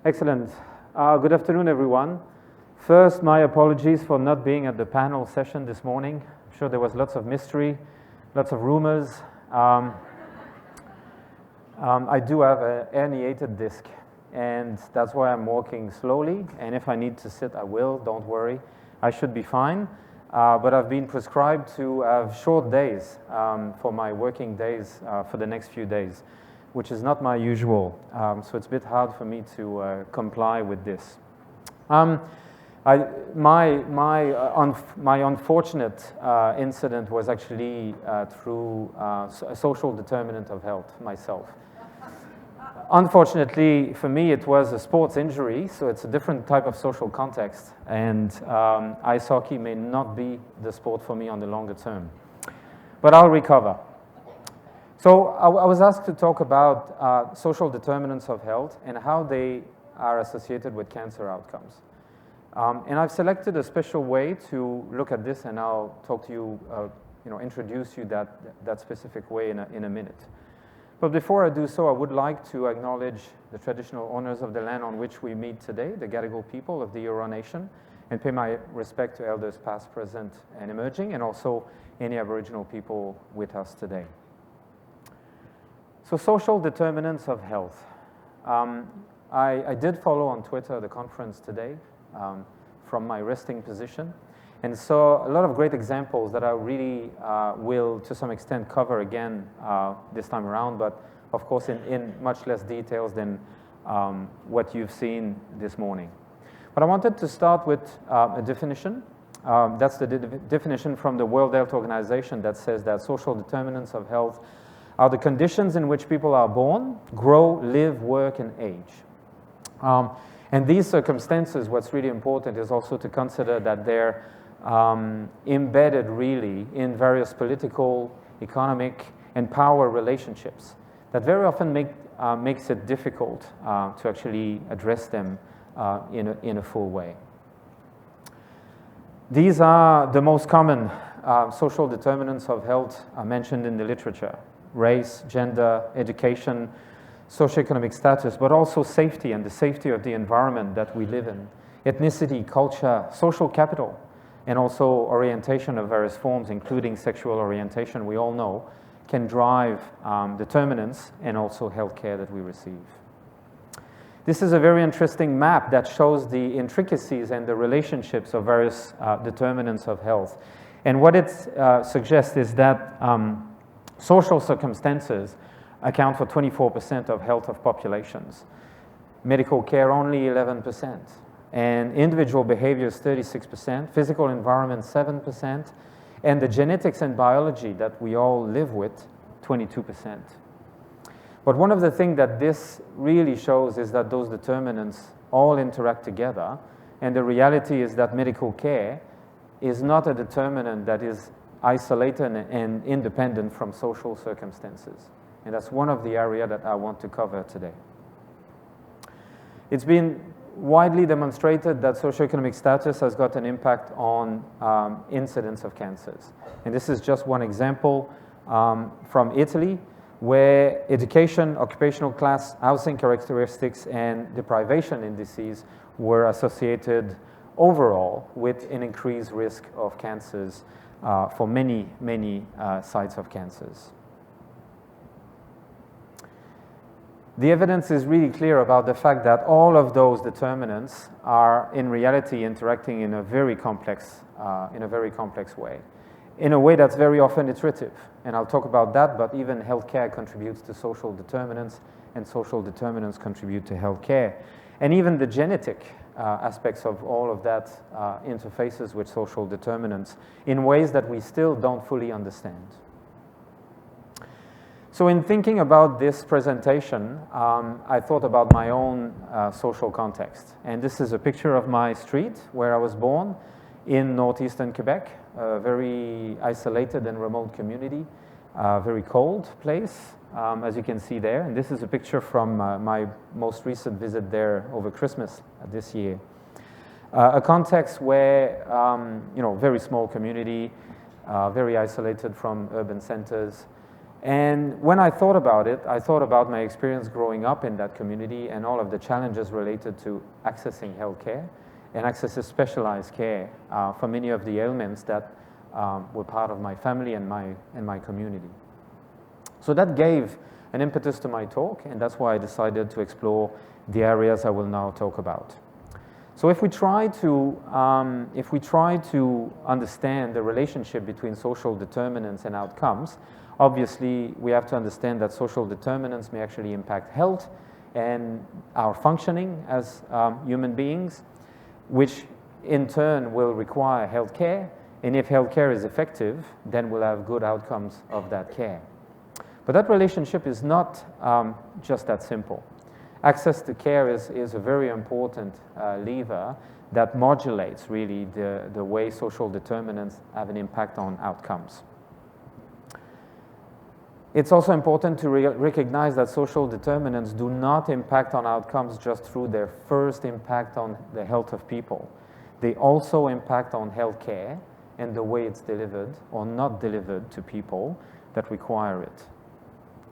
Excellent. Good afternoon, everyone. First, my apologies for not being at the panel session this morning. I'm sure there was lots of mystery, lots of rumors. I do have a herniated disc, and that's why I'm walking slowly. And if I need to sit, I will. Don't worry. I should be fine. But I've been prescribed to have short days for my working days for the next few days, which is not my usual. So it's a bit hard for me to comply with this. My unfortunate incident was actually through a social determinant of health myself. Unfortunately for me, it was a sports injury, so it's a different type of social context, and ice hockey may not be the sport for me on the longer term. But I'll recover. So I was asked to talk about social determinants of health and how they are associated with cancer outcomes. And I've selected a special way to look at this, and I'll talk to you, introduce you that specific way in a minute. But before I do so, I would like to acknowledge the traditional owners of the land on which we meet today, the Gadigal people of the Eora Nation, and pay my respect to elders past, present, and emerging, and also any Aboriginal people with us today. So social determinants of health. I did follow on Twitter the conference today from my resting position, and saw a lot of great examples that I really will, to some extent, cover again this time around, but of course in much less details than what you've seen this morning. But I wanted to start with a definition. That's the definition from the World Health Organization that says that social determinants of health are the conditions in which people are born, grow, live, work, and age. And these circumstances, what's really important is also to consider that they're embedded really in various political, economic, and power relationships that very often makes it difficult to actually address them in a full way. These are the most common social determinants of health mentioned in the literature: race, gender, education, socioeconomic status, but also safety and the safety of the environment that we live in, ethnicity, culture, social capital, and also orientation of various forms, including sexual orientation, we all know, can drive determinants and also healthcare that we receive. This is a very interesting map that shows the intricacies and the relationships of various determinants of health. And what it suggests is that social circumstances account for 24% of health of populations, medical care only 11%, and individual behaviors 36%, physical environment 7%, and the genetics and biology that we all live with 22%. But one of the things that this really shows is that those determinants all interact together, and the reality is that medical care is not a determinant that is isolated and independent from social circumstances. And that's one of the areas that I want to cover today. It's been widely demonstrated that socioeconomic status has got an impact on incidence of cancers. And this is just one example from Italy, where education, occupational class, housing characteristics, and deprivation indices were associated overall with an increased risk of cancers for many sites of cancers. The evidence is really clear about the fact that all of those determinants are in reality interacting in a very complex way, in a way that's very often iterative. And I'll talk about that, but even healthcare contributes to social determinants, and social determinants contribute to healthcare. And even the genetic aspects of all of that interfaces with social determinants in ways that we still don't fully understand. So in thinking about this presentation, I thought about my own social context. And this is a picture of my street where I was born in northeastern Quebec, a very isolated and remote community, a very cold place, as you can see there. And this is a picture from my most recent visit there over Christmas this year. A context where, very small community, very isolated from urban centers, And when I thought about it, I thought about my experience growing up in that community and all of the challenges related to accessing healthcare and access to specialized care for many of the ailments that were part of my family and my community. So that gave an impetus to my talk, and that's why I decided to explore the areas I will now talk about. So if we try to understand the relationship between social determinants and outcomes, obviously we have to understand that social determinants may actually impact health and our functioning as human beings, which in turn will require health care, and if health care is effective, then we'll have good outcomes of that care. But that relationship is not just that simple. Access to care is a very important lever that modulates really the way social determinants have an impact on outcomes. It's also important to recognize that social determinants do not impact on outcomes just through their first impact on the health of people. They also impact on health care and the way it's delivered or not delivered to people that require it.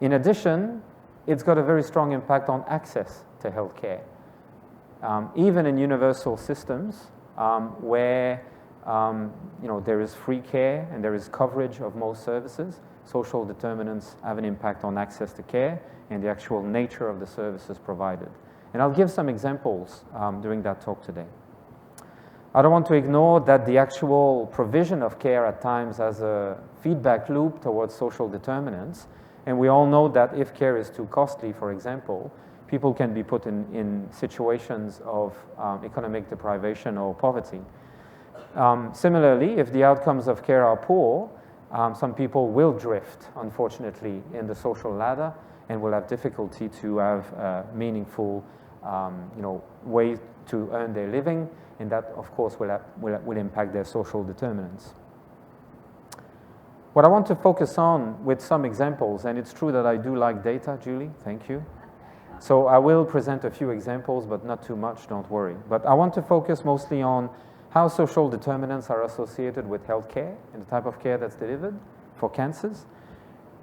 In addition, it's got a very strong impact on access to health care. Even in universal systems where there is free care and there is coverage of most services, social determinants have an impact on access to care and the actual nature of the services provided. And I'll give some examples during that talk today. I don't want to ignore that the actual provision of care at times has a feedback loop towards social determinants. And we all know that if care is too costly, for example, people can be put in situations of economic deprivation or poverty. Similarly, if the outcomes of care are poor, some people will drift, unfortunately, in the social ladder and will have difficulty to have a meaningful way to earn their living, and that, of course, will impact their social determinants. What I want to focus on with some examples, and it's true that I do like data, Julie, thank you. So I will present a few examples, but not too much, don't worry. But I want to focus mostly on how social determinants are associated with healthcare and the type of care that's delivered for cancers.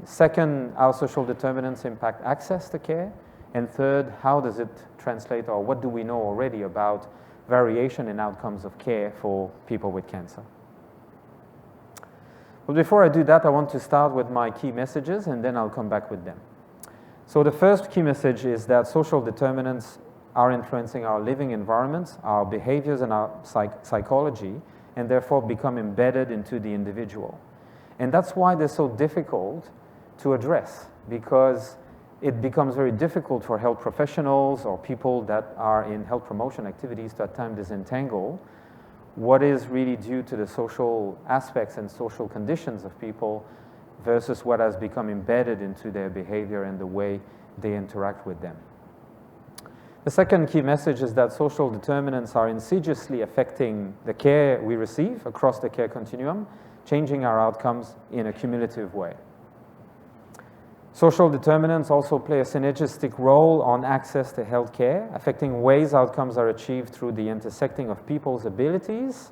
Second, how social determinants impact access to care. And third, how does it translate, or what do we know already about variation in outcomes of care for people with cancer? But before I do that, I want to start with my key messages, and then I'll come back with them. So the first key message is that social determinants are influencing our living environments, our behaviors, and our psychology, and therefore become embedded into the individual. And that's why they're so difficult to address, because it becomes very difficult for health professionals or people that are in health promotion activities to at times disentangle what is really due to the social aspects and social conditions of people versus what has become embedded into their behavior and the way they interact with them. The second key message is that social determinants are insidiously affecting the care we receive across the care continuum, changing our outcomes in a cumulative way. Social determinants also play a synergistic role on access to health care, affecting ways outcomes are achieved through the intersecting of people's abilities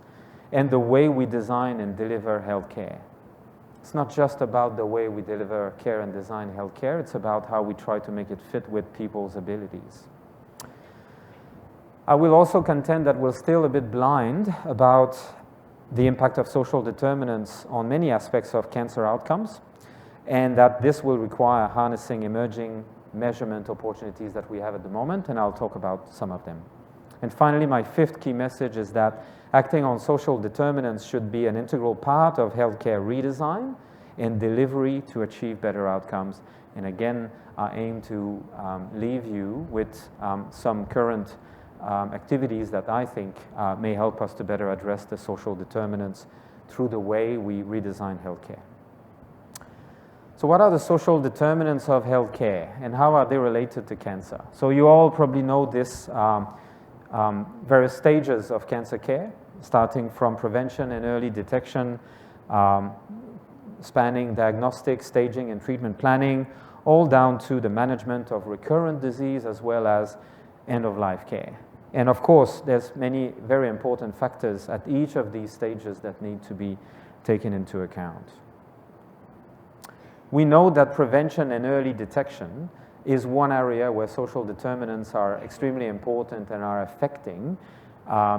and the way we design and deliver health care. It's not just about the way we deliver care and design health care, it's about how we try to make it fit with people's abilities. I will also contend that we're still a bit blind about the impact of social determinants on many aspects of cancer outcomes, and that this will require harnessing emerging measurement opportunities that we have at the moment, and I'll talk about some of them. And finally, my fifth key message is that acting on social determinants should be an integral part of healthcare redesign and delivery to achieve better outcomes. And again, I aim to leave you with some current activities that I think may help us to better address the social determinants through the way we redesign healthcare. So what are the social determinants of healthcare and how are they related to cancer? So you all probably know this various stages of cancer care, starting from prevention and early detection, spanning diagnostic, staging, and treatment planning, all down to the management of recurrent disease as well as end-of-life care. And of course, there's many very important factors at each of these stages that need to be taken into account. We know that prevention and early detection is one area where social determinants are extremely important and are affecting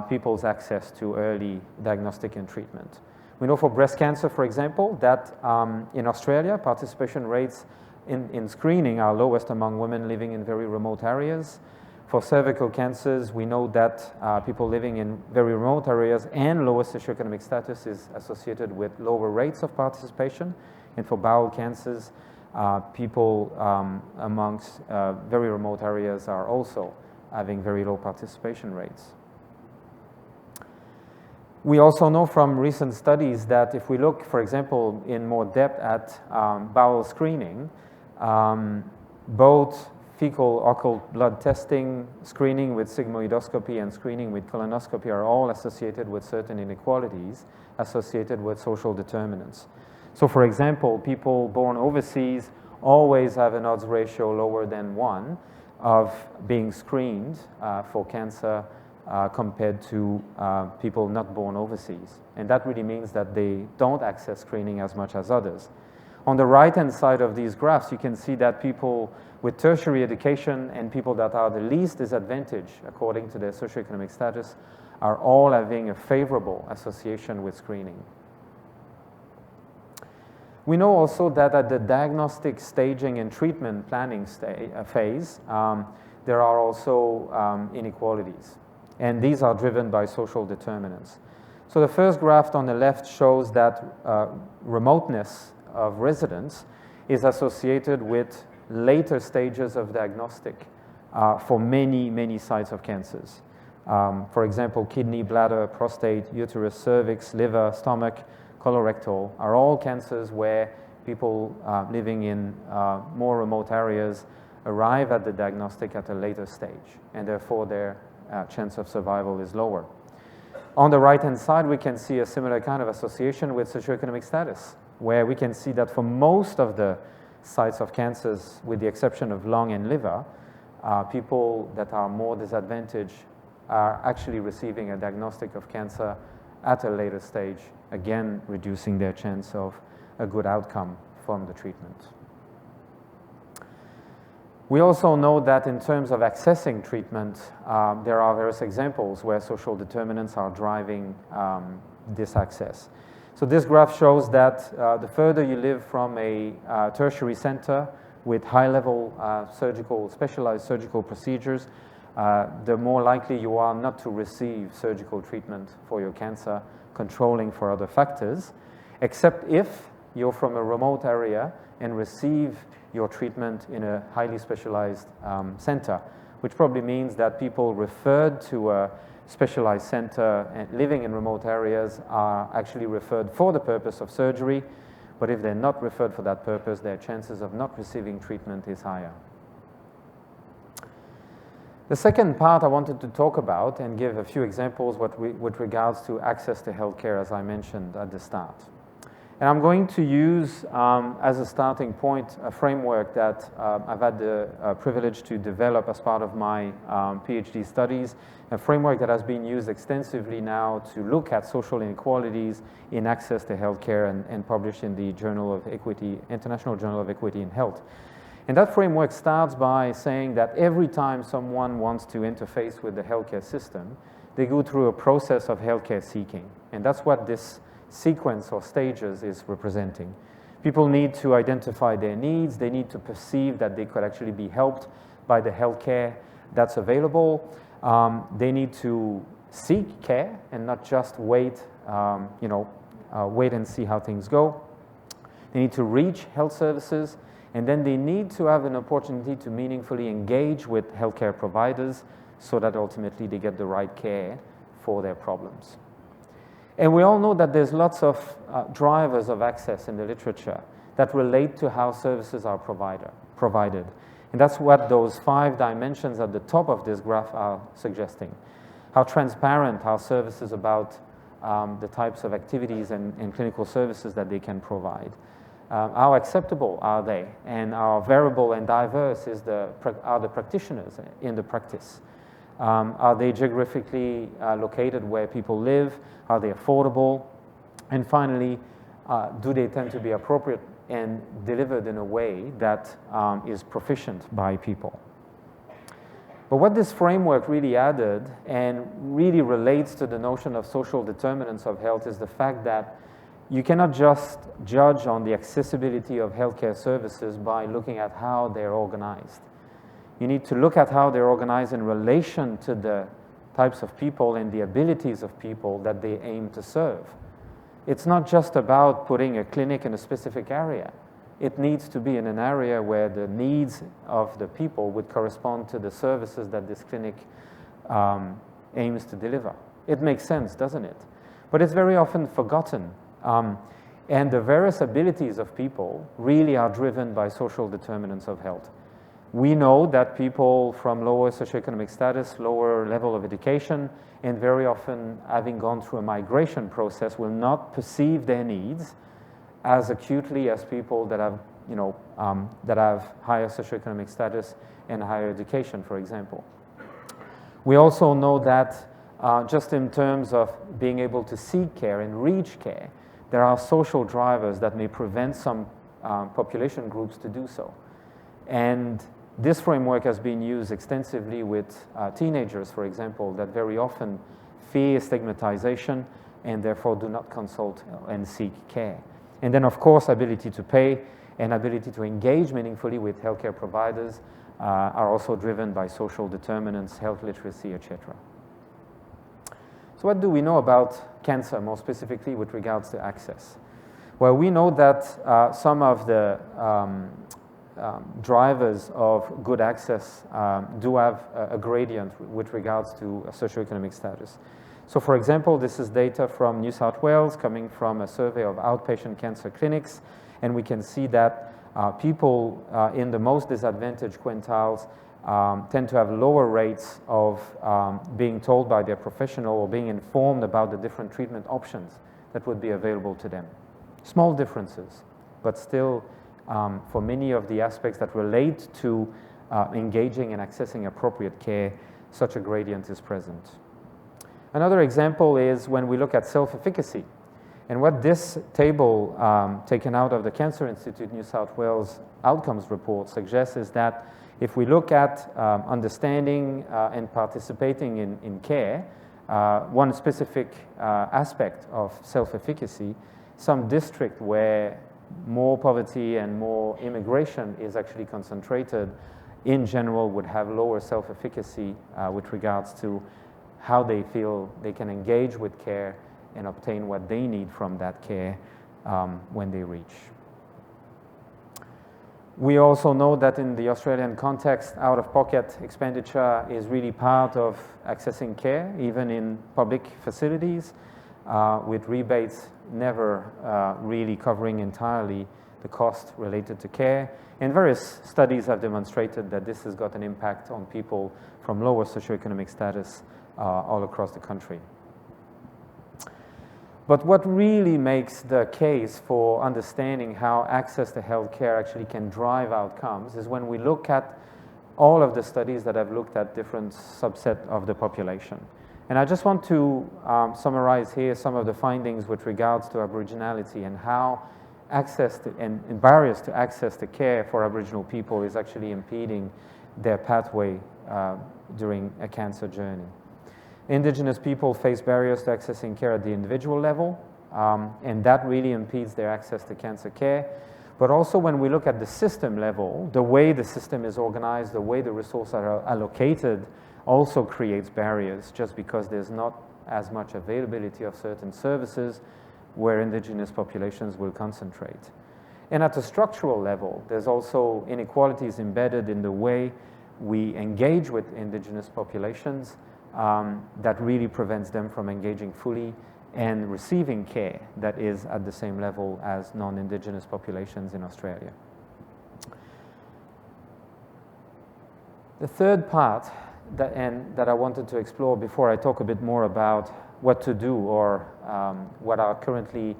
people's access to early diagnostic and treatment. We know for breast cancer, for example, that in Australia, participation rates in screening are lowest among women living in very remote areas. For cervical cancers, we know that people living in very remote areas and lower socioeconomic status is associated with lower rates of participation. And for bowel cancers, people amongst very remote areas are also having very low participation rates. We also know from recent studies that if we look, for example, in more depth at bowel screening, both fecal occult blood testing, screening with sigmoidoscopy, and screening with colonoscopy are all associated with certain inequalities associated with social determinants. So, for example, people born overseas always have an odds ratio lower than 1 of being screened for cancer compared to people not born overseas. And that really means that they don't access screening as much as others. On the right-hand side of these graphs, you can see that people with tertiary education and people that are the least disadvantaged according to their socioeconomic status are all having a favorable association with screening. We know also that at the diagnostic staging and treatment planning phase, there are also inequalities. And these are driven by social determinants. So the first graph on the left shows that remoteness of residence is associated with later stages of diagnostic for many, many sites of cancers. For example, kidney, bladder, prostate, uterus, cervix, liver, stomach, colorectal are all cancers where people living in more remote areas arrive at the diagnostic at a later stage, and therefore their chance of survival is lower. On the right-hand side, we can see a similar kind of association with socioeconomic status, where we can see that for most of the sites of cancers, with the exception of lung and liver, people that are more disadvantaged are actually receiving a diagnostic of cancer at a later stage, again reducing their chance of a good outcome from the treatment. We also know that in terms of accessing treatment, there are various examples where social determinants are driving this access. So this graph shows that the further you live from a tertiary center with high-level specialized surgical procedures, the more likely you are not to receive surgical treatment for your cancer, controlling for other factors, except if you're from a remote area and receive your treatment in a highly specialized center, which probably means that people referred to a specialized center and living in remote areas are actually referred for the purpose of surgery, but if they're not referred for that purpose, their chances of not receiving treatment is higher. The second part I wanted to talk about and give a few examples with regards to access to healthcare, as I mentioned at the start. And I'm going to use as a starting point a framework that I've had the privilege to develop as part of my PhD studies, a framework that has been used extensively now to look at social inequalities in access to healthcare and published in the Journal of Equity, International Journal of Equity in Health. And that framework starts by saying that every time someone wants to interface with the healthcare system, they go through a process of healthcare seeking. And that's what this sequence or stages is representing. People need to identify their needs. They need to perceive that they could actually be helped by the healthcare that's available. They need to seek care and not just wait, wait and see how things go. They need to reach health services, and then they need to have an opportunity to meaningfully engage with healthcare providers so that ultimately they get the right care for their problems. And we all know that there's lots of drivers of access in the literature that relate to how services are provided. And that's what those 5 dimensions at the top of this graph are suggesting. How transparent are services about the types of activities and clinical services that they can provide? How acceptable are they? And how variable and diverse are the practitioners in the practice? Are they geographically located where people live? Are they affordable? And finally, do they tend to be appropriate and delivered in a way that is proficient by people. But what this framework really added and really relates to the notion of social determinants of health is the fact that you cannot just judge on the accessibility of healthcare services by looking at how they're organized. You need to look at how they're organized in relation to the types of people and the abilities of people that they aim to serve. It's not just about putting a clinic in a specific area. It needs to be in an area where the needs of the people would correspond to the services that this clinic aims to deliver. It makes sense, doesn't it? But it's very often forgotten. And the various abilities of people really are driven by social determinants of health. We know that people from lower socioeconomic status, lower level of education, and very often having gone through a migration process will not perceive their needs as acutely as people that have, that have higher socioeconomic status and higher education, for example. We also know that just in terms of being able to seek care and reach care, there are social drivers that may prevent some population groups to do so. And this framework has been used extensively with teenagers, for example, that very often fear stigmatization and therefore do not consult and seek care. And then, of course, ability to pay and ability to engage meaningfully with healthcare providers are also driven by social determinants, health literacy, etc. So what do we know about cancer, more specifically with regards to access? Well, we know that some of the drivers of good access do have a gradient with regards to socioeconomic status. So for example, this is data from New South Wales coming from a survey of outpatient cancer clinics, and we can see that people in the most disadvantaged quintiles tend to have lower rates of being told by their professional or being informed about the different treatment options that would be available to them. Small differences, but still for many of the aspects that relate to engaging and accessing appropriate care, such a gradient is present. Another example is when we look at self-efficacy. And what this table taken out of the Cancer Institute New South Wales outcomes report suggests is that if we look at understanding and participating in care, one specific aspect of self-efficacy, some district where more poverty and more immigration is actually concentrated, in general would have lower self-efficacy with regards to how they feel they can engage with care and obtain what they need from that care when they reach. We also know that in the Australian context, out-of-pocket expenditure is really part of accessing care, even in public facilities, with rebates never really covering entirely the cost related to care. And various studies have demonstrated that this has got an impact on people from lower socioeconomic status all across the country. But what really makes the case for understanding how access to healthcare actually can drive outcomes is when we look at all of the studies that have looked at different subsets of the population. And I just want to summarize here some of the findings with regards to Aboriginality and how access to, and barriers to access to care for Aboriginal people is actually impeding their pathway during a cancer journey. Indigenous people face barriers to accessing care at the individual level, and that really impedes their access to cancer care. But also when we look at the system level, the way the system is organized, the way the resources are allocated also creates barriers just because there's not as much availability of certain services where Indigenous populations will concentrate. And at a structural level, there's also inequalities embedded in the way we engage with Indigenous populations that really prevents them from engaging fully and receiving care that is at the same level as non-Indigenous populations in Australia. The third part that I wanted to explore before I talk a bit more about what to do or what are currently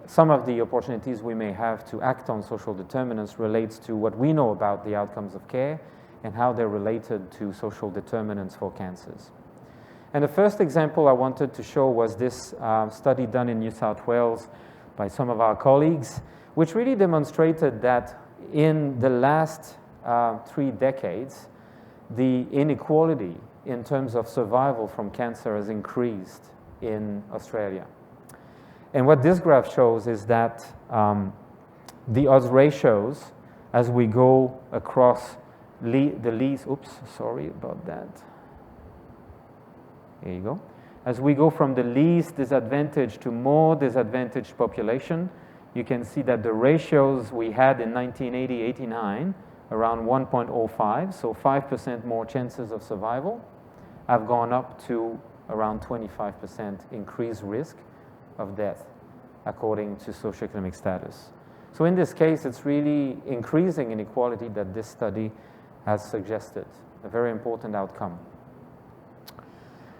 some of the opportunities we may have to act on social determinants relates to what we know about the outcomes of care and how they're related to social determinants for cancers. And the first example I wanted to show was this study done in New South Wales by some of our colleagues, which really demonstrated that in the last 3 decades, the inequality in terms of survival from cancer has increased in Australia. And what this graph shows is that the odds ratios, as we go across the least, oops, sorry about that. Here you go. As we go from the least disadvantaged to more disadvantaged population, you can see that the ratios we had in 1980-89, around 1.05, so 5% more chances of survival, have gone up to around 25% increased risk of death according to socioeconomic status. So in this case, it's really increasing inequality that this study has suggested, a very important outcome.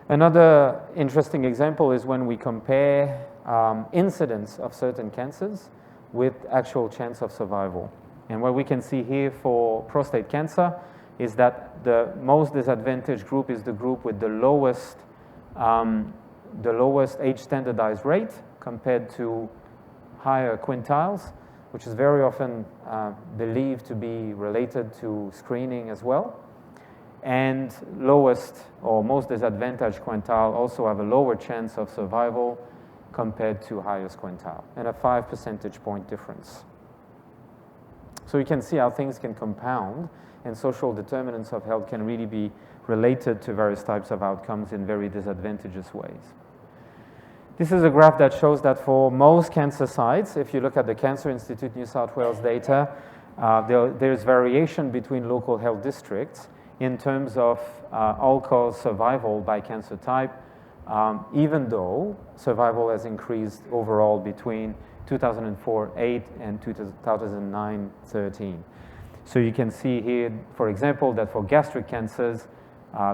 Another interesting example is when we compare incidence of certain cancers with actual chance of survival. And what we can see here for prostate cancer is that the most disadvantaged group is the group with the lowest age standardized rate compared to higher quintiles, which is very often believed to be related to screening as well. And lowest or most disadvantaged quintile also have a lower chance of survival compared to highest quintile, and a 5 percentage point difference. So you can see how things can compound, and social determinants of health can really be related to various types of outcomes in very disadvantageous ways. This is a graph that shows that for most cancer sites, if you look at the Cancer Institute New South Wales data, there's variation between local health districts in terms of all-cause survival by cancer type, even though survival has increased overall between 2004-8 and 2009-13. So you can see here, for example, that for gastric cancers,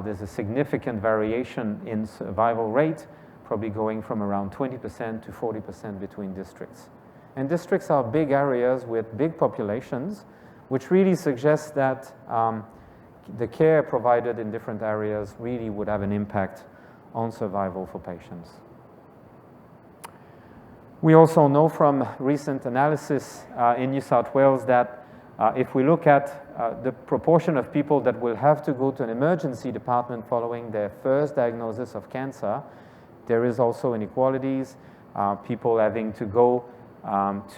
there's a significant variation in survival rate, probably going from around 20% to 40% between districts. And districts are big areas with big populations, which really suggests that the care provided in different areas really would have an impact on survival for patients. We also know from recent analysis in New South Wales that if we look at the proportion of people that will have to go to an emergency department following their first diagnosis of cancer, there is also inequalities, people having to go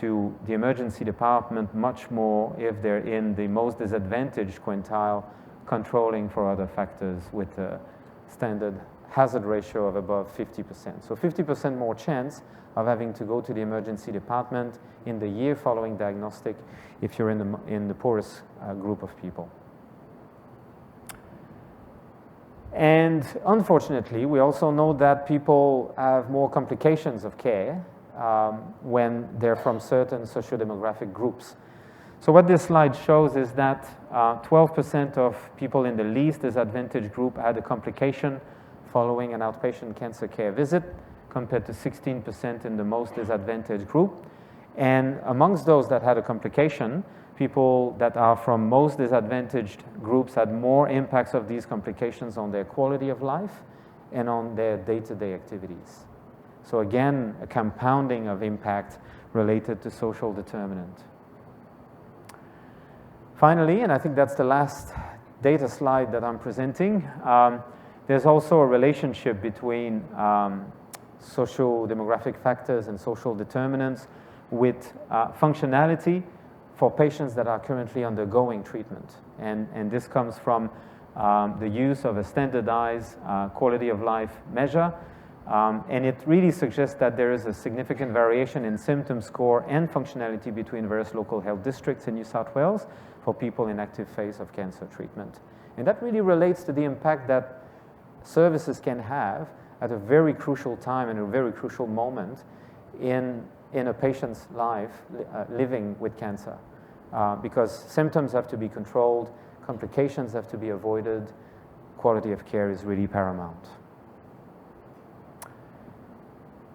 to the emergency department much more if they're in the most disadvantaged quintile, controlling for other factors with a standard hazard ratio of above 50%. So 50% more chance of having to go to the emergency department in the year following diagnostic if you're in the poorest group of people. And unfortunately, we also know that people have more complications of care when they're from certain socio-demographic groups. So what this slide shows is that 12% of people in the least disadvantaged group had a complication following an outpatient cancer care visit, compared to 16% in the most disadvantaged group. And amongst those that had a complication, people that are from most disadvantaged groups had more impacts of these complications on their quality of life and on their day-to-day activities. So again, a compounding of impact related to social determinant. Finally, and I think that's the last data slide that I'm presenting, there's also a relationship between socio-demographic factors and social determinants with functionality for patients that are currently undergoing treatment. And this comes from the use of a standardized quality of life measure. And it really suggests that there is a significant variation in symptom score and functionality between various local health districts in New South Wales for people in active phase of cancer treatment. And that really relates to the impact that services can have at a very crucial time and a very crucial moment in a patient's life living with cancer. Because symptoms have to be controlled, complications have to be avoided, quality of care is really paramount.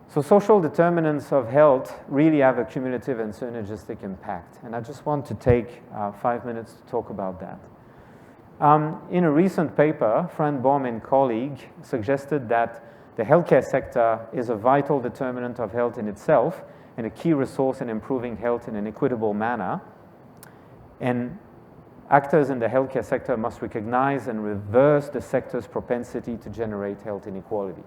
So social determinants of health really have a cumulative and synergistic impact. And I just want to take 5 minutes to talk about that. In a recent paper, Fran Baum and colleague suggested that the healthcare sector is a vital determinant of health in itself, and a key resource in improving health in an equitable manner. And actors in the healthcare sector must recognize and reverse the sector's propensity to generate health inequality.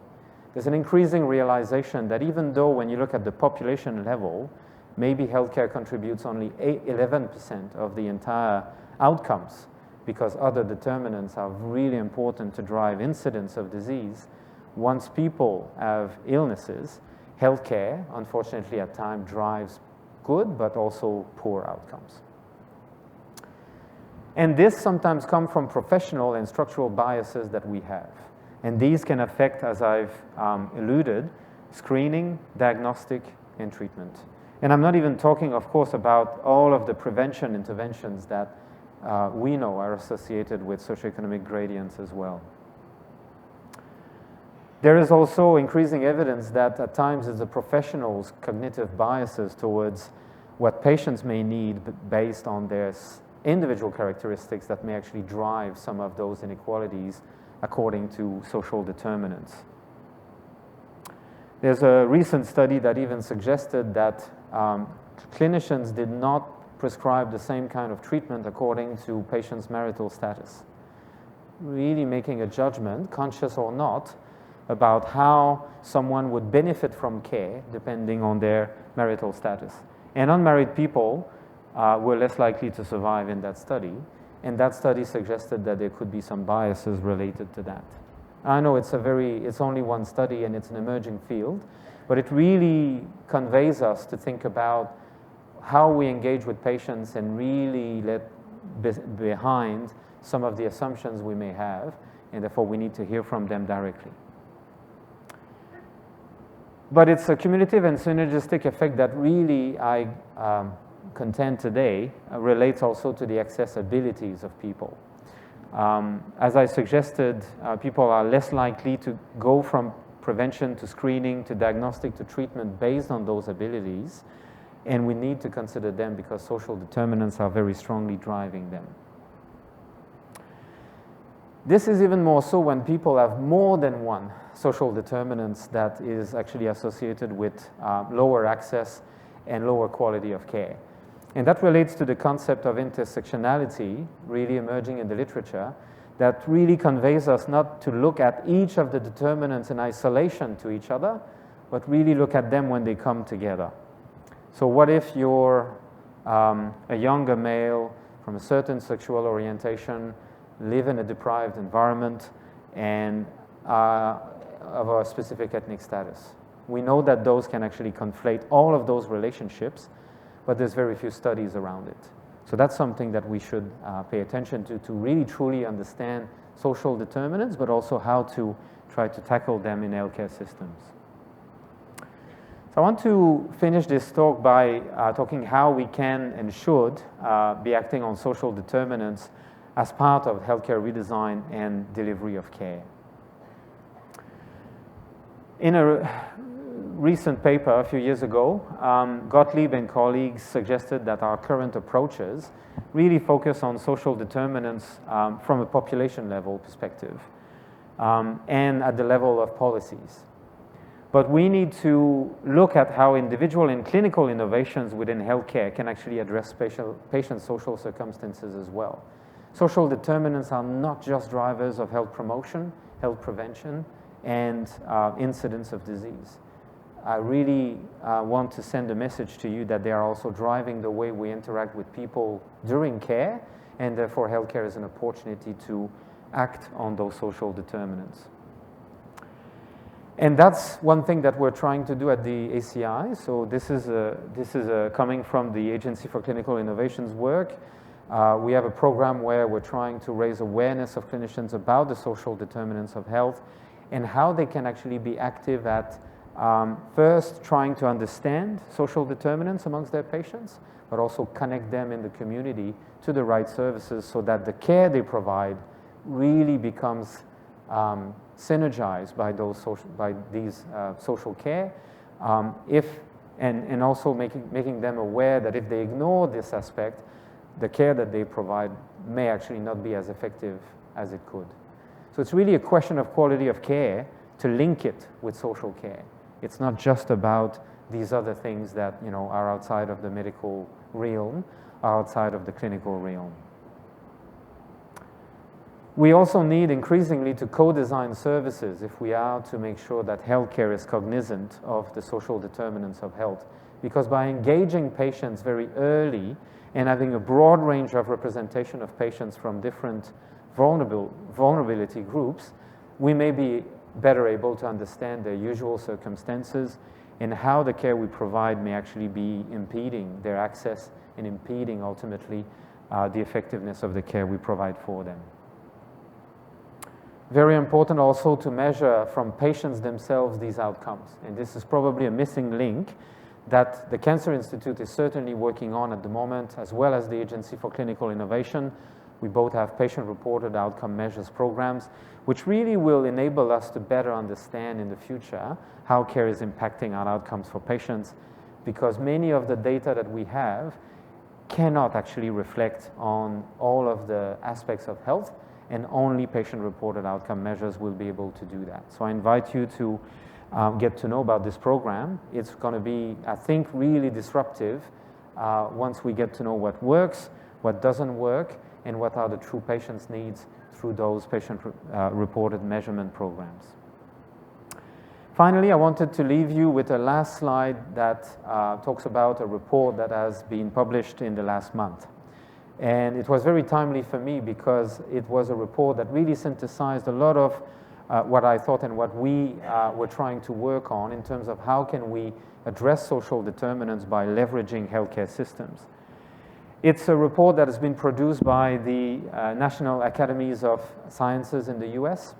There's an increasing realization that even though when you look at the population level, maybe healthcare contributes only 11% of the entire outcomes, because other determinants are really important to drive incidence of disease. Once people have illnesses, healthcare, unfortunately at times, drives good but also poor outcomes. And this sometimes comes from professional and structural biases that we have. And these can affect, as I've alluded, screening, diagnostic, and treatment. And I'm not even talking, of course, about all of the prevention interventions that we know are associated with socioeconomic gradients as well. There is also increasing evidence that at times it's the professionals' cognitive biases towards what patients may need based on their individual characteristics that may actually drive some of those inequalities according to social determinants. There's a recent study that even suggested that clinicians did not prescribe the same kind of treatment according to patients' marital status, really making a judgment, conscious or not, about how someone would benefit from care depending on their marital status. And unmarried people were less likely to survive in that study, and that study suggested that there could be some biases related to that. I know it's only one study and it's an emerging field, but it really conveys us to think about how we engage with patients and really let behind some of the assumptions we may have, and therefore we need to hear from them directly. But it's a cumulative and synergistic effect that really I contend today relates also to the accessibilities of people. As I suggested, people are less likely to go from prevention to screening to diagnostic to treatment based on those abilities, and we need to consider them because social determinants are very strongly driving them. This is even more so when people have more than one social determinants that is actually associated with lower access and lower quality of care. And that relates to the concept of intersectionality really emerging in the literature that really conveys us not to look at each of the determinants in isolation to each other, but really look at them when they come together. So what if you're a younger male from a certain sexual orientation, live in a deprived environment, and of a specific ethnic status? We know that those can actually conflate all of those relationships, but there's very few studies around it. So that's something that we should pay attention to really truly understand social determinants, but also how to try to tackle them in healthcare systems. So I want to finish this talk by talking how we can and should be acting on social determinants as part of healthcare redesign and delivery of care. In a recent paper a few years ago, Gottlieb and colleagues suggested that our current approaches really focus on social determinants from a population level perspective and at the level of policies. But we need to look at how individual and clinical innovations within healthcare can actually address patient social circumstances as well. Social determinants are not just drivers of health promotion, health prevention, and incidence of disease. I really want to send a message to you that they are also driving the way we interact with people during care, and therefore healthcare is an opportunity to act on those social determinants. And that's one thing that we're trying to do at the ACI. So this is coming from the Agency for Clinical Innovation's work. We have a program where we're trying to raise awareness of clinicians about the social determinants of health and how they can actually be active at first trying to understand social determinants amongst their patients, but also connect them in the community to the right services so that the care they provide really becomes synergized by these social care, and also making them aware that if they ignore this aspect, the care that they provide may actually not be as effective as it could. So it's really a question of quality of care to link it with social care. It's not just about these other things that are outside of the medical realm, are outside of the clinical realm. We also need increasingly to co-design services if we are to make sure that healthcare is cognizant of the social determinants of health. Because by engaging patients very early and having a broad range of representation of patients from different vulnerability groups, we may be better able to understand their usual circumstances and how the care we provide may actually be impeding their access and impeding ultimately the effectiveness of the care we provide for them. Very important also to measure from patients themselves these outcomes. And this is probably a missing link that the Cancer Institute is certainly working on at the moment, as well as the Agency for Clinical Innovation. We both have patient-reported outcome measures programs, which really will enable us to better understand in the future how care is impacting our outcomes for patients, because many of the data that we have cannot actually reflect on all of the aspects of health, and only patient-reported outcome measures will be able to do that. So I invite you to get to know about this program. It's going to be, I think, really disruptive once we get to know what works, what doesn't work, and what are the true patients' needs through those patient-reported measurement programs. Finally, I wanted to leave you with a last slide that talks about a report that has been published in the last month. And it was very timely for me because it was a report that really synthesized a lot of what I thought and what we were trying to work on in terms of how can we address social determinants by leveraging healthcare systems. It's a report that has been produced by the National Academies of Sciences in the US.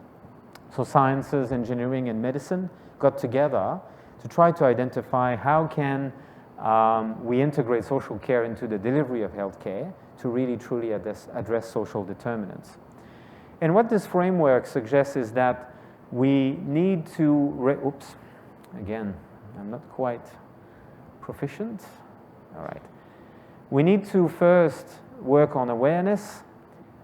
So sciences, engineering, and medicine got together to try to identify how can we integrate social care into the delivery of healthcare to really truly address social determinants. And what this framework suggests is that we need to, again, I'm not quite proficient. All right. We need to first work on awareness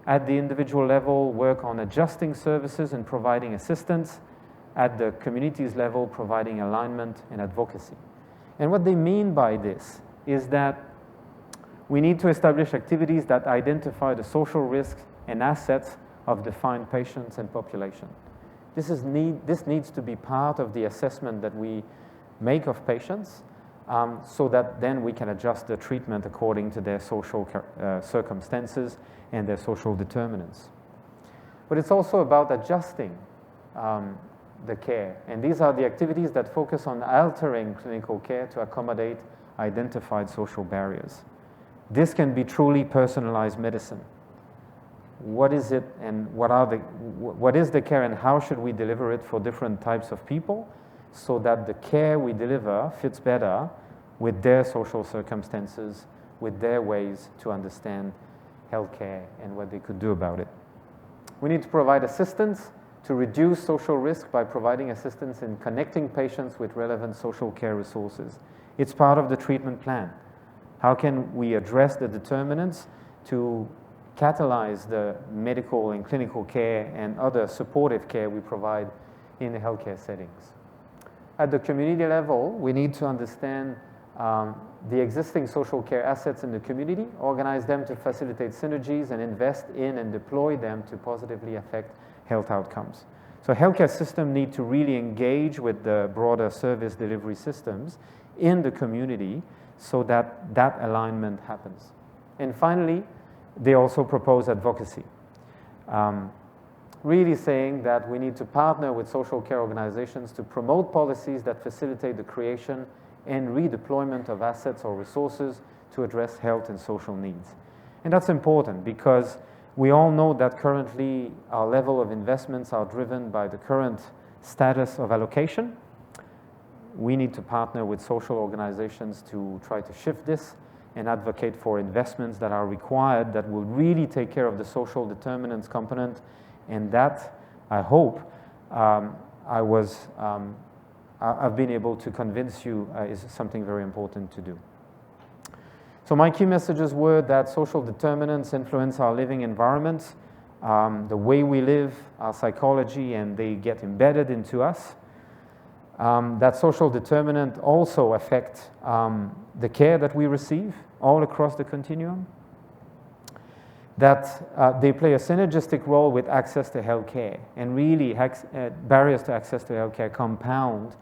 at the individual level, work on adjusting services and providing assistance at the communities level, providing alignment and advocacy. And what they mean by this is that we need to establish activities that identify the social risks and assets of defined patients and population. This needs to be part of the assessment that we make of patients so that then we can adjust the treatment according to their social circumstances and their social determinants. But it's also about adjusting the care. And these are the activities that focus on altering clinical care to accommodate identified social barriers. This can be truly personalized medicine. What is it and what is the care and how should we deliver it for different types of people so that the care we deliver fits better with their social circumstances, with their ways to understand healthcare and what they could do about it. We need to provide assistance to reduce social risk by providing assistance in connecting patients with relevant social care resources. It's part of the treatment plan. How can we address the determinants to catalyze the medical and clinical care and other supportive care we provide in the healthcare settings? At the community level, we need to understand the existing social care assets in the community, organize them to facilitate synergies, and invest in and deploy them to positively affect health outcomes. So healthcare systems need to really engage with the broader service delivery systems in the community so that that alignment happens. And finally, they also propose advocacy, really saying that we need to partner with social care organizations to promote policies that facilitate the creation and redeployment of assets or resources to address health and social needs. And that's important because we all know that currently our level of investments are driven by the current status of allocation. We need to partner with social organizations to try to shift this and advocate for investments that are required that will really take care of the social determinants component. And that, I hope, I've been able to convince you is something very important to do. So my key messages were that social determinants influence our living environment, the way we live, our psychology, and they get embedded into us. that social determinant also affect the care that we receive all across the continuum, that they play a synergistic role with access to health care, and really barriers to access to health care compound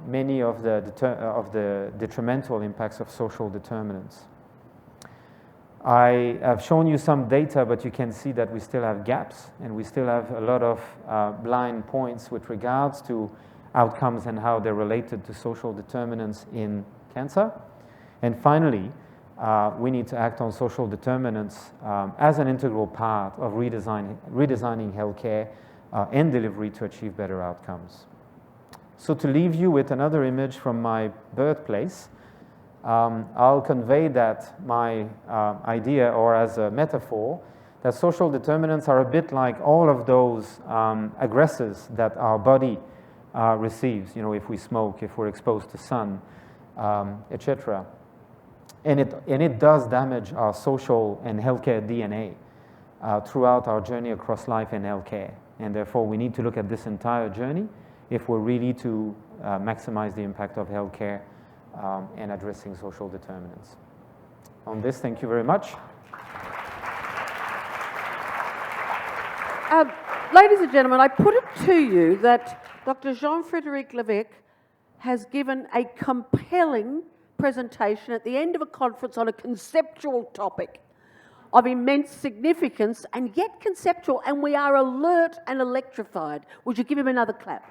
many of the detrimental impacts of social determinants. I have shown you some data, but you can see that we still have gaps, and we still have a lot of blind points with regards to outcomes and how they're related to social determinants in cancer. And finally, we need to act on social determinants as an integral part of redesigning healthcare and delivery to achieve better outcomes. So to leave you with another image from my birthplace, I'll convey that my idea, or as a metaphor, that social determinants are a bit like all of those aggressors that our body receives, if we smoke, if we're exposed to sun, etc. And it does damage our social and healthcare DNA throughout our journey across life and healthcare. And therefore, we need to look at this entire journey if we're really to maximize the impact of healthcare and addressing social determinants. On this, thank you very much. Ladies and gentlemen, I put it to you that Dr. Jean Frederic Levesque has given a compelling presentation at the end of a conference on a conceptual topic of immense significance, and yet conceptual, and we are alert and electrified. Would you give him another clap?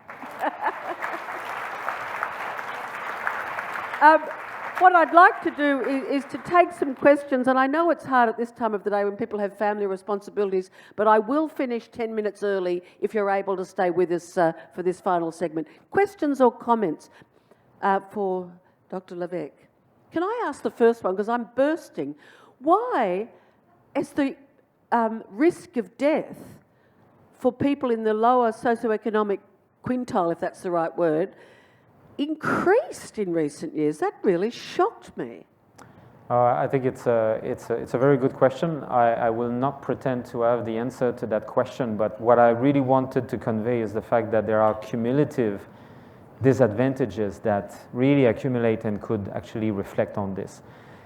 What I'd like to do is to take some questions, and I know it's hard at this time of the day when people have family responsibilities, but I will finish 10 minutes early if you're able to stay with us for this final segment. Questions or comments for Dr. Levesque? Can I ask the first one, because I'm bursting. Why is the risk of death for people in the lower socioeconomic quintile, if that's the right word, increased in recent years? That really shocked me. I think it's a very good question. I will not pretend to have the answer to that question, but what I really wanted to convey is the fact that there are cumulative disadvantages that really accumulate and could actually reflect on this.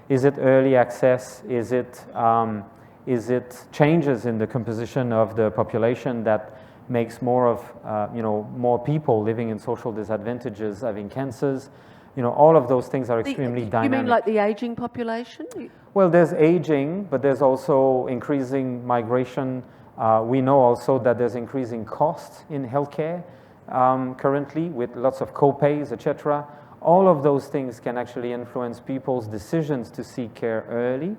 Is it early access? Is it changes in the composition of the population that makes more of more people living in social disadvantages having cancers? All of those things are extremely dynamic. You mean like the aging population? Well, there's aging, but there's also increasing migration. We know also that there's increasing costs in healthcare currently, with lots of co-pays, etc. All of those things can actually influence people's decisions to seek care early,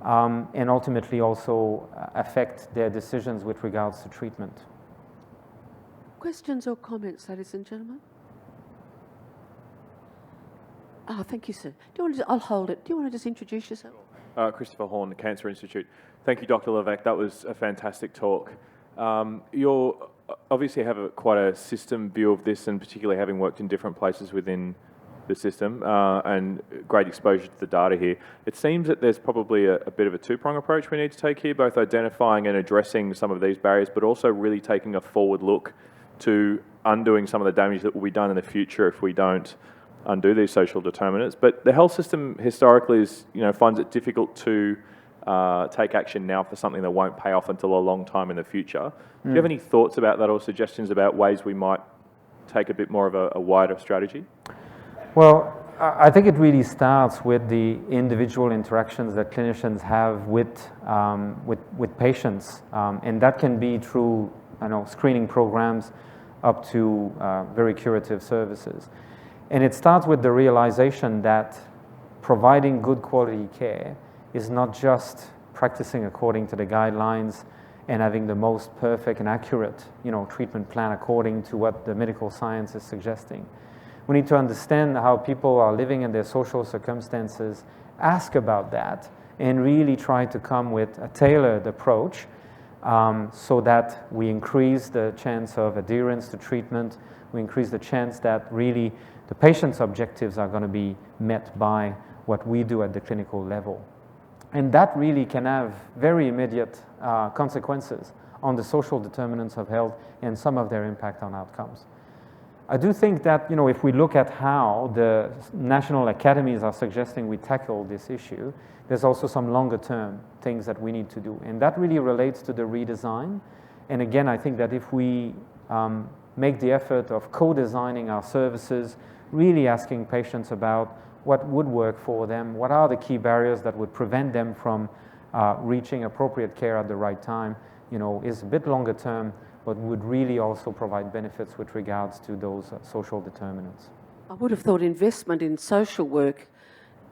and ultimately also affect their decisions with regards to treatment. Questions or comments, ladies and gentlemen? Thank you, sir. I'll hold it. Do you want to just introduce yourself? Christopher Horn, the Cancer Institute. Thank you, Dr. Levesque. That was a fantastic talk. You obviously have quite a system view of this, and particularly having worked in different places within the system and great exposure to the data here. It seems that there's probably a bit of a two-prong approach we need to take here, both identifying and addressing some of these barriers, but also really taking a forward look to undoing some of the damage that will be done in the future if we don't undo these social determinants. But the health system historically finds it difficult to take action now for something that won't pay off until a long time in the future. Do you have any thoughts about that, or suggestions about ways we might take a bit more of a wider strategy? Well, I think it really starts with the individual interactions that clinicians have with patients, and that can be through screening programs up to very curative services. And it starts with the realization that providing good quality care is not just practicing according to the guidelines and having the most perfect and accurate treatment plan according to what the medical science is suggesting. We need to understand how people are living in their social circumstances, ask about that, and really try to come with a tailored approach so that we increase the chance of adherence to treatment, we increase the chance that really the patient's objectives are going to be met by what we do at the clinical level. And that really can have very immediate consequences on the social determinants of health and some of their impact on outcomes. I do think that, if we look at how the national academies are suggesting we tackle this issue, there's also some longer term things that we need to do. And that really relates to the redesign. And again, I think that if we make the effort of co-designing our services, really asking patients about what would work for them, what are the key barriers that would prevent them from reaching appropriate care at the right time, is a bit longer term, but would really also provide benefits with regards to those social determinants. I would have thought investment in social work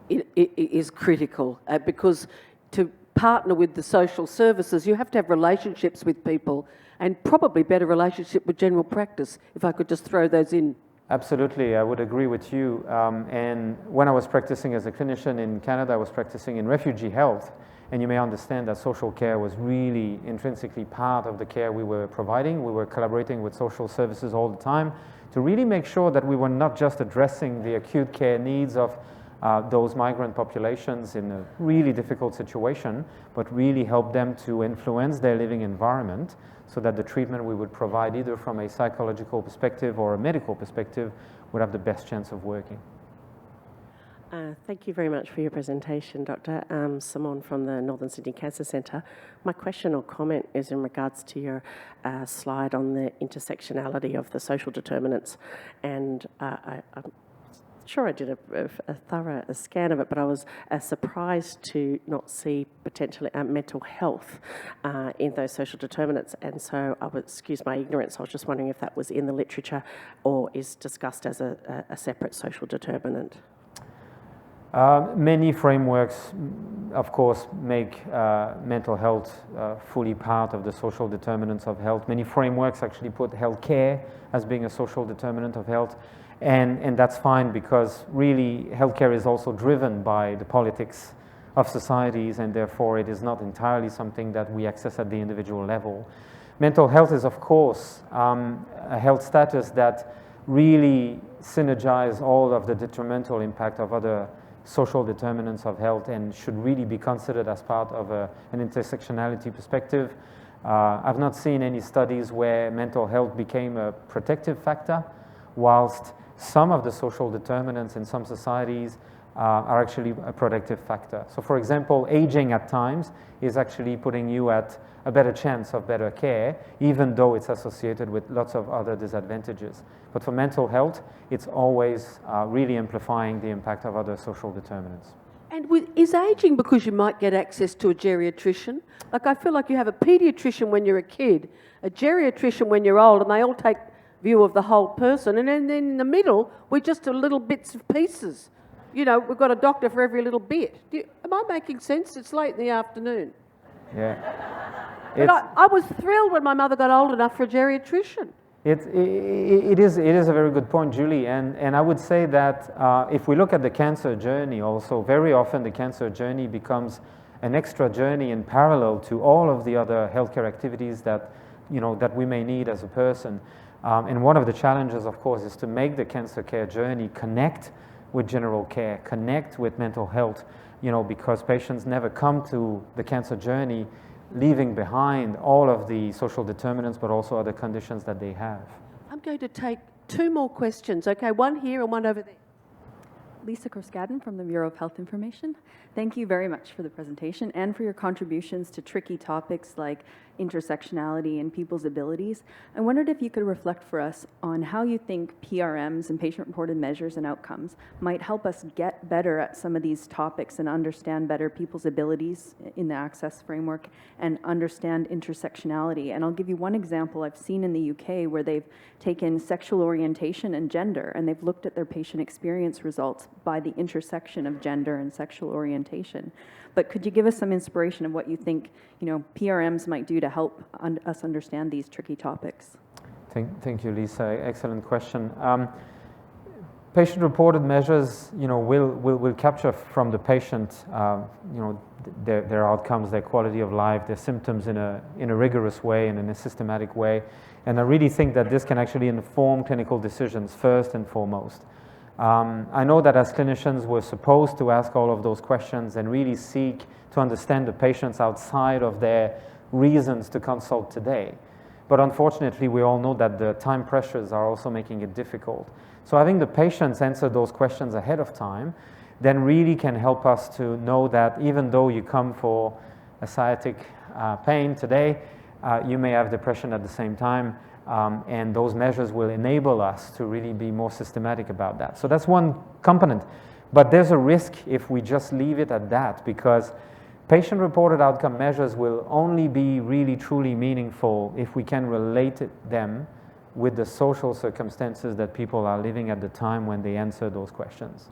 is critical because to partner with the social services, you have to have relationships with people and probably better relationship with general practice, if I could just throw those in. Absolutely, I would agree with you. And when I was practicing as a clinician in Canada, I was practicing in refugee health. And you may understand that social care was really intrinsically part of the care we were providing. We were collaborating with social services all the time to really make sure that we were not just addressing the acute care needs of those migrant populations in a really difficult situation, but really help them to influence their living environment so that the treatment we would provide, either from a psychological perspective or a medical perspective, would have the best chance of working. Thank you very much for your presentation, Dr. Simon from the Northern Sydney Cancer Centre. My question or comment is in regards to your slide on the intersectionality of the social determinants. And I'm sure I did a thorough scan of it, but I was surprised to not see potentially mental health in those social determinants. And so I would excuse my ignorance. I was just wondering if that was in the literature or is discussed as a separate social determinant. Many frameworks, of course, make mental health fully part of the social determinants of health. Many frameworks actually put healthcare as being a social determinant of health, and that's fine because really healthcare is also driven by the politics of societies, and therefore it is not entirely something that we access at the individual level. Mental health is, of course, a health status that really synergizes all of the detrimental impact of other social determinants of health and should really be considered as part of an intersectionality perspective. I've not seen any studies where mental health became a protective factor, whilst some of the social determinants in some societies are actually a protective factor. So for example, aging at times is actually putting you at a better chance of better care, even though it's associated with lots of other disadvantages. But for mental health, it's always really amplifying the impact of other social determinants. And is ageing because you might get access to a geriatrician? Like I feel like you have a paediatrician when you're a kid, a geriatrician when you're old, and they all take view of the whole person. And then in the middle, we're just a little bits of pieces. We've got a doctor for every little bit. Am I making sense? It's late in the afternoon. Yeah. But I was thrilled when my mother got old enough for a geriatrician. It is a very good point, Julie, and I would say that if we look at the cancer journey also, very often the cancer journey becomes an extra journey in parallel to all of the other healthcare activities that we may need as a person. And one of the challenges, of course, is to make the cancer care journey connect with general care, connect with mental health, because patients never come to the cancer journey leaving behind all of the social determinants, but also other conditions that they have. I'm going to take two more questions, okay? One here and one over there. Lisa Korskadden from the Bureau of Health Information. Thank you very much for the presentation and for your contributions to tricky topics like intersectionality and people's abilities. I wondered if you could reflect for us on how you think PRMs and patient-reported measures and outcomes might help us get better at some of these topics and understand better people's abilities in the access framework and understand intersectionality. And I'll give you one example I've seen in the UK where they've taken sexual orientation and gender and they've looked at their patient experience results by the intersection of gender and sexual orientation. But could you give us some inspiration of what you think, PRMs might do to help us understand these tricky topics? Thank you, Lisa. Excellent question. Patient-reported measures, will capture from the patient, their outcomes, their quality of life, their symptoms in a rigorous way and in a systematic way. And I really think that this can actually inform clinical decisions first and foremost. I know that as clinicians, we're supposed to ask all of those questions and really seek to understand the patients outside of their reasons to consult today. but unfortunately we all know that the time pressures are also making it difficult. So having the patients answer those questions ahead of time then really can help us to know that even though you come for a sciatic pain today, you may have depression at the same time, and those measures will enable us to really be more systematic about that. So that's one component. But there's a risk if we just leave it at that, because patient-reported outcome measures will only be really truly meaningful if we can relate them with the social circumstances that people are living at the time when they answer those questions.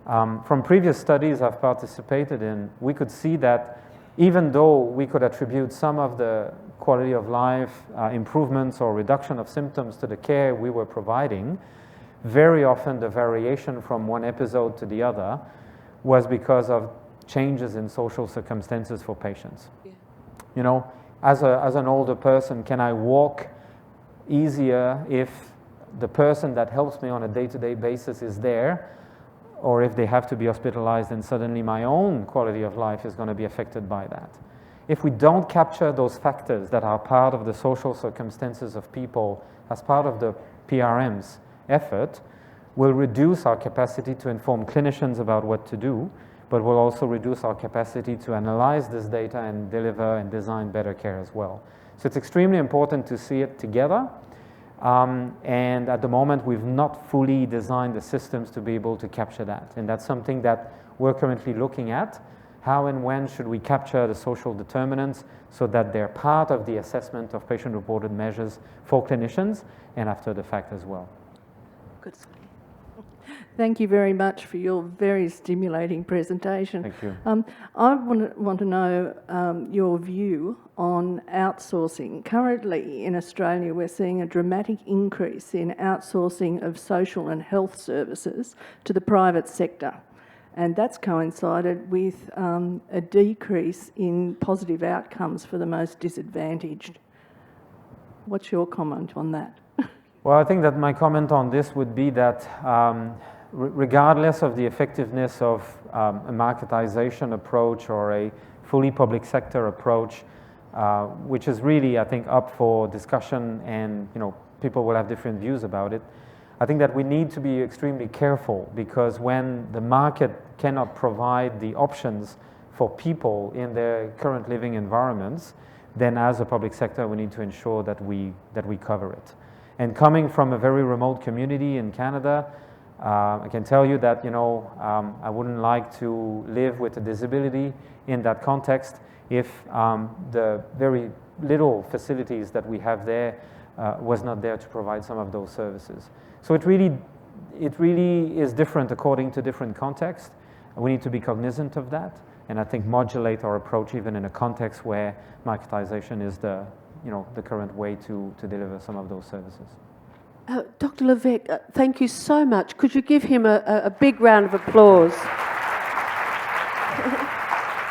From previous studies I've participated in, we could see that even though we could attribute some of the quality of life improvements or reduction of symptoms to the care we were providing, very often the variation from one episode to the other was because of changes in social circumstances for patients. Yeah. You know, as an older person, can I walk easier if the person that helps me on a day-to-day basis is there, or if they have to be hospitalized and suddenly my own quality of life is going to be affected by that? If we don't capture those factors that are part of the social circumstances of people as part of the PRM's effort, we'll reduce our capacity to inform clinicians about what to do, but we'll also reduce our capacity to analyze this data and deliver and design better care as well. So it's extremely important to see it together. And at the moment, we've not fully designed the systems to be able to capture that. And that's something that we're currently looking at. How and when should we capture the social determinants so that they're part of the assessment of patient-reported measures for clinicians and after the fact as well. Good. Thank you very much for your very stimulating presentation. Thank you. I want to know your view on outsourcing. Currently in Australia, we're seeing a dramatic increase in outsourcing of social and health services to the private sector. And that's coincided with a decrease in positive outcomes for the most disadvantaged. What's your comment on that? Well, I think that my comment on this would be that regardless of the effectiveness of a marketization approach or a fully public sector approach, which is really, I think, up for discussion, and people will have different views about it, I think that we need to be extremely careful, because when the market cannot provide the options for people in their current living environments, then as a public sector we need to ensure that we cover it. And coming from a very remote community in Canada, I can tell you that I wouldn't like to live with a disability in that context if the very little facilities that we have there was not there to provide some of those services. So it really is different according to different contexts. We need to be cognizant of that, and I think modulate our approach even in a context where marketization is the current way to deliver some of those services. Dr. Levesque, thank you so much. Could you give him a big round of applause?